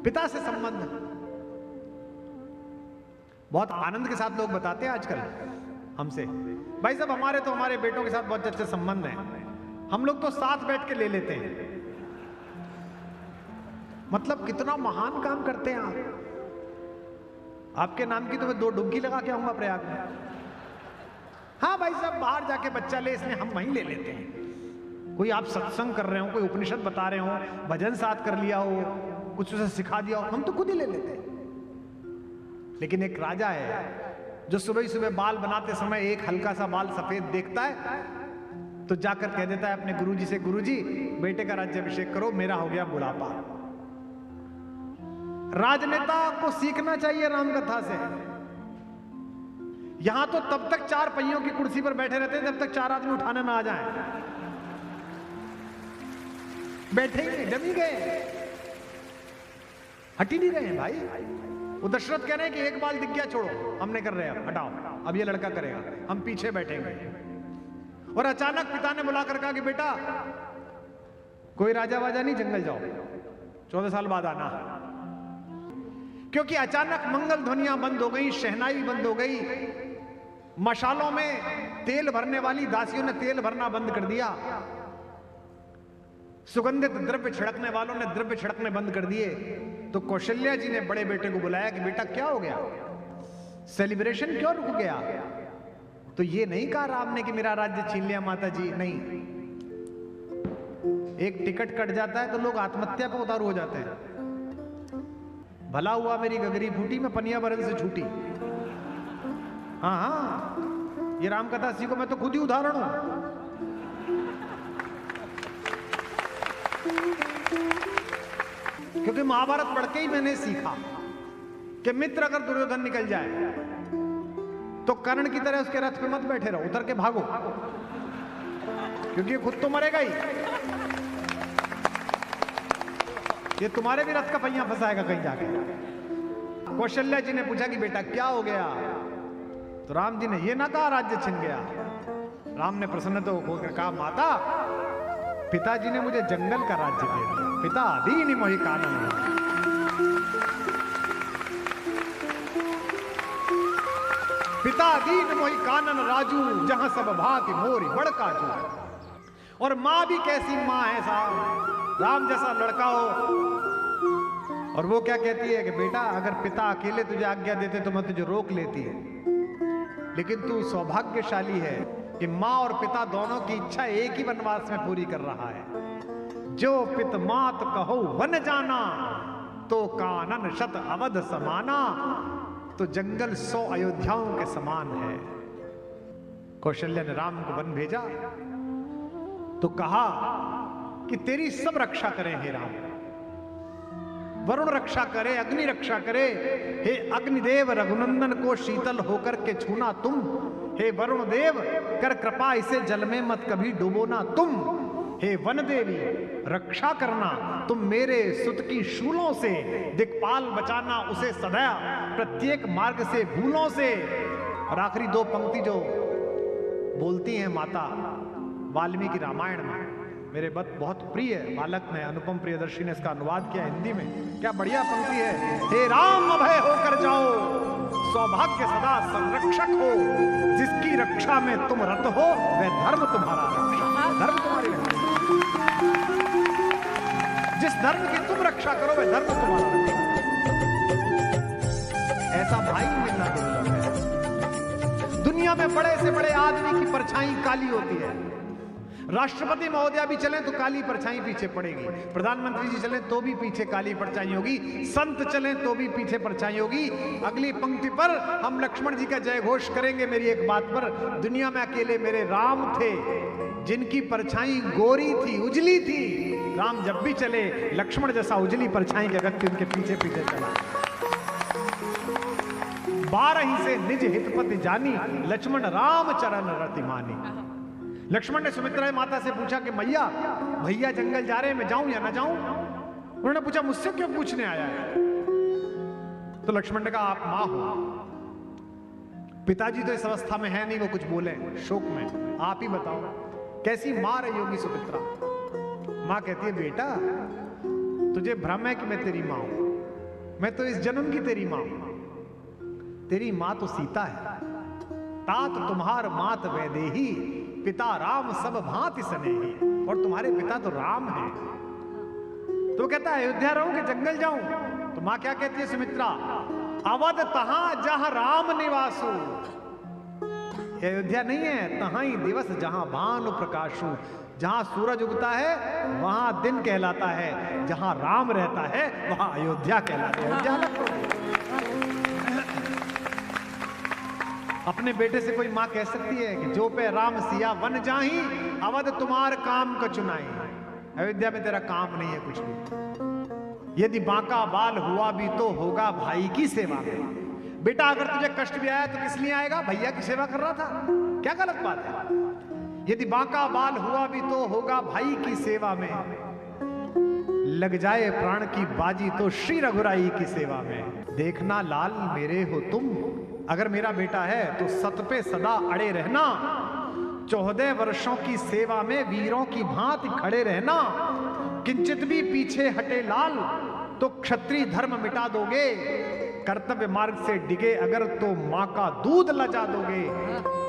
पिता से संबंध। बहुत आनंद के साथ लोग बताते हैं आजकल हमसे, भाई साहब हमारे बेटों के साथ बहुत अच्छे संबंध हैं, हम लोग तो साथ बैठ के ले लेते हैं। मतलब कितना महान काम करते हैं आप। आपके नाम की तो मैं 2 डुबकी लगा के आऊंगा प्रयाग में। हाँ भाई साहब बाहर जाके बच्चा ले, इसलिए हम वहीं ले लेते हैं। कोई आप सत्संग कर रहे हो, कोई उपनिषद बता रहे हो, भजन साथ कर लिया हो, कुछ उसे सिखा दिया हो, हम तो खुद ही ले लेते हैं। लेकिन एक राजा है जो सुबह सुबह बाल बनाते समय एक हल्का सा बाल सफेद देखता है तो जाकर कह देता है अपने गुरुजी से, गुरुजी बेटे का राज्याभिषेक करो, मेरा हो गया बुढ़ापा। राजनेता को सीखना चाहिए राम कथा से। यहां तो तब तक 4 पहियों की कुर्सी पर बैठे रहते हैं जब तक 4 आदमी उठाने ना आ जाएं। बैठेंगे, जमी गए, हट ही नहीं रहे हैं भाई। वो दशरथ कह रहे हैं कि एक बाल दिख गया, छोड़ो, हम नहीं कर रहे, अब हटाओ, अब ये लड़का करेगा, हम पीछे बैठेंगे। और अचानक पिता ने बुलाकर कहा कि बेटा कोई राजा वाजा नहीं, जंगल जाओ, 14 साल बाद आना। क्योंकि अचानक मंगल ध्वनियां बंद हो गई, शहनाई बंद हो गई, मशालों में तेल भरने वाली दासियों ने तेल भरना बंद कर दिया, सुगंधित द्रव्य छिड़कने वालों ने द्रव्य छिड़कने बंद कर दिए। तो कौशल्या जी ने बड़े बेटे को बुलाया कि बेटा क्या हो गया, सेलिब्रेशन क्यों रुक गया? तो ये नहीं कहा राम ने कि मेरा राज्य छीन लिया माता जी, नहीं। एक टिकट कट जाता है तो लोग आत्महत्या पर उतारू हो जाते हैं। भला हुआ मेरी गगरी फूटी, मैं पनिया बरल से छूटी। हाँ हाँ, ये राम कथा सीखो, मैं तो खुद ही उदाहरण हूं। क्योंकि महाभारत पढ़ के ही मैंने सीखा कि मित्र अगर दुर्योधन निकल जाए तो कर्ण की तरह उसके रथ पे मत बैठे रहो, उतर के भागो, क्योंकि खुद तो मरेगा ही, ये तुम्हारे भी रथ का पहिया फंसाएगा कहीं जाके। कौशल्या जी ने पूछा कि बेटा क्या हो गया? तो राम जी ने ये ना कहा राज्य छिन गया। राम ने प्रसन्न तो होकर कहा माता पिताजी ने मुझे जंगल का राज्य दे दिया, पिता दीन मोहि कानन। पिता दीन मोहि कानन राजू, जहां सब भांति मोरी बड़का जू। और मां भी कैसी मां है साहब, राम जैसा लड़का हो और वो क्या कहती है कि बेटा अगर पिता अकेले तुझे आज्ञा देते तो मैं तुझे रोक लेती है, लेकिन तू सौभाग्यशाली है कि मां और पिता दोनों की इच्छा एक ही वनवास में पूरी कर रहा है। जो पित मात कहो वन जाना, तो कानन शत अवध समाना। तो जंगल 100 अयोध्याओं के समान है। कौशल्या ने राम को वन भेजा तो कहा कि तेरी सब रक्षा करें हे राम। वरुण रक्षा करे, अग्नि रक्षा करे। हे अग्निदेव रघुनंदन को शीतल होकर के छूना तुम। हे वरुण देव कर कृपा इसे जल में मत कभी डुबो ना तुम। हे वन देवी रक्षा करना तुम मेरे सुत की शूलों से। दिक्पाल बचाना उसे सदा प्रत्येक मार्ग से भूलों से। और आखिरी 2 पंक्ति जो बोलती हैं माता वाल्मीकि रामायण में, मेरे बहुत प्रिय बालक ने अनुपम प्रियदर्शी ने इसका अनुवाद किया हिंदी में। क्या बढ़िया पंक्ति है। हे राम अभय होकर जाओ, सौभाग्य सदा संरक्षक हो। जिसकी रक्षा में तुम रत हो वह धर्म तुम्हारा रक्षक, धर्म तुम्हारी रक्षा। जिस धर्म की तुम रक्षा करो वह धर्म तुम्हारा रक्षक। ऐसा भाई मिलना दुर्लभ है। दुनिया में बड़े से बड़े आदमी की परछाई काली होती है। राष्ट्रपति महोदया भी चलें तो काली परछाई पीछे पड़ेगी, प्रधानमंत्री जी चलें तो भी पीछे काली परछाई होगी, संत चलें तो भी पीछे परछाई होगी। अगली पंक्ति पर हम लक्ष्मण जी का जय घोष करेंगे मेरी एक बात पर। दुनिया में अकेले मेरे राम थे जिनकी परछाई गोरी थी, उजली थी। राम जब भी चले लक्ष्मण जैसा उजली परछाई के व्यक्ति उनके पीछे पीछे चला। 12 से निज हितपति जानी, लक्ष्मण राम चरण रति मानी। लक्ष्मण ने सुमित्रा माता से पूछा कि मैया भैया जंगल जा रहे हैं, मैं जाऊं या ना जाऊं? उन्होंने पूछा मुझसे क्यों पूछने आया है? तो लक्ष्मण ने कहा आप मां हो, पिताजी तो इस अवस्था में है नहीं वो कुछ बोले शोक में, आप ही बताओ कैसी मां रही होगी सुमित्रा। मां कहती है बेटा तुझे भ्रम है कि मैं तेरी मां हूं, मैं तो इस जन्म की तेरी मां हूं। तेरी मां तो सीता है, तात तुम्हार मात वैदेही, पिता राम सब भांति स्नेही। और तुम्हारे पिता तो राम है। तो कहता है अयोध्या रहूं कि जंगल जाऊं? तो मां क्या कहती है सुमित्रा, अवध तहां जहां राम निवासु। अयोध्या नहीं है, तहां ही दिवस जहां भानु प्रकाशु। जहां सूरज उगता है वहां दिन कहलाता है, जहां राम रहता है वहां अयोध्या कहलाता है। अयोध्या अलग हो गई। अपने बेटे से कोई मां कह सकती है कि जो पे राम सिया वन जाही, अवध तुम्हार काम को चुनाई। अयोध्या में तेरा काम नहीं है कुछ भी। यदि बांका बाल हुआ भी तो होगा भाई की सेवा में। बेटा अगर तुझे कष्ट भी आया तो किस लिए आएगा? भैया की सेवा कर रहा था, क्या गलत बात है? यदि बांका बाल हुआ भी तो होगा भाई की सेवा में, लग जाए प्राण की बाजी तो श्री रघुराई की सेवा में। देखना लाल मेरे हो तुम, अगर मेरा बेटा है तो सत पे सदा अड़े रहना। 14 वर्षों की सेवा में वीरों की भांति खड़े रहना। किंचित भी पीछे हटे लाल तो क्षत्रिय धर्म मिटा दोगे। कर्तव्य मार्ग से डिगे अगर तो मां का दूध लजा दोगे।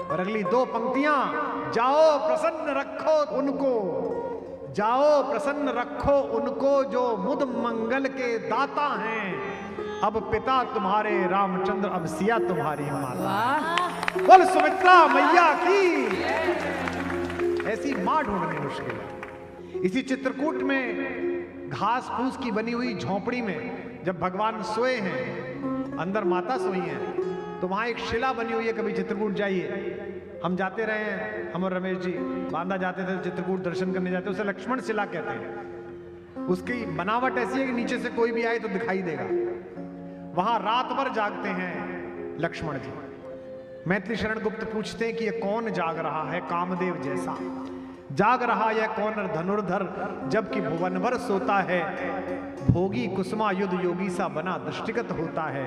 और अगली 2 पंक्तियां, जाओ प्रसन्न रखो उनको, जाओ प्रसन्न रखो उनको जो मुद मंगल के दाता हैं। अब पिता तुम्हारे रामचंद्र, अब सिया तुम्हारी माता। बोल सुमित्रा मैया की। ऐसी मां ढूंढनी मुश्किल है। इसी चित्रकूट में घास फूस की बनी हुई झोपड़ी में जब भगवान सोए हैं, अंदर माता सोई हैं, तो वहां एक शिला बनी हुई है। कभी चित्रकूट जाइए, हम जाते रहे हैं, हम और रमेश जी बांदा जाते थे, चित्रकूट दर्शन करने जाते, उसे लक्ष्मण शिला कहते हैं। उसकी बनावट ऐसी है कि नीचे से कोई भी आए तो दिखाई देगा। वहां रात भर जागते हैं लक्ष्मण जी। मैथिली शरण गुप्त पूछते हैं कि ये कौन जाग रहा है कामदेव जैसा? जाग रहा यह कौन धनुर्धर, जबकि भुवन भर सोता है। भोगी कुसुमा युद्ध योगी सा बना दृष्टिगत होता है।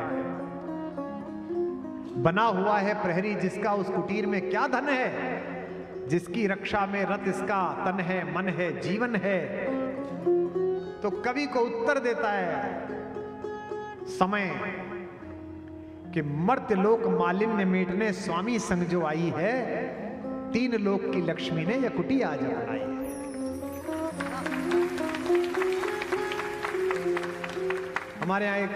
बना हुआ है प्रहरी जिसका उस कुटीर में क्या धन है। जिसकी रक्षा में रत इसका तन है, मन है, जीवन है। तो कवि को उत्तर देता है समय कि मर्त्य लोक मालिन्य मेटने स्वामी संग जो आई है। 3 लोक की लक्ष्मी ने यह कुटी आज बनाई है। हमारे यहाँ एक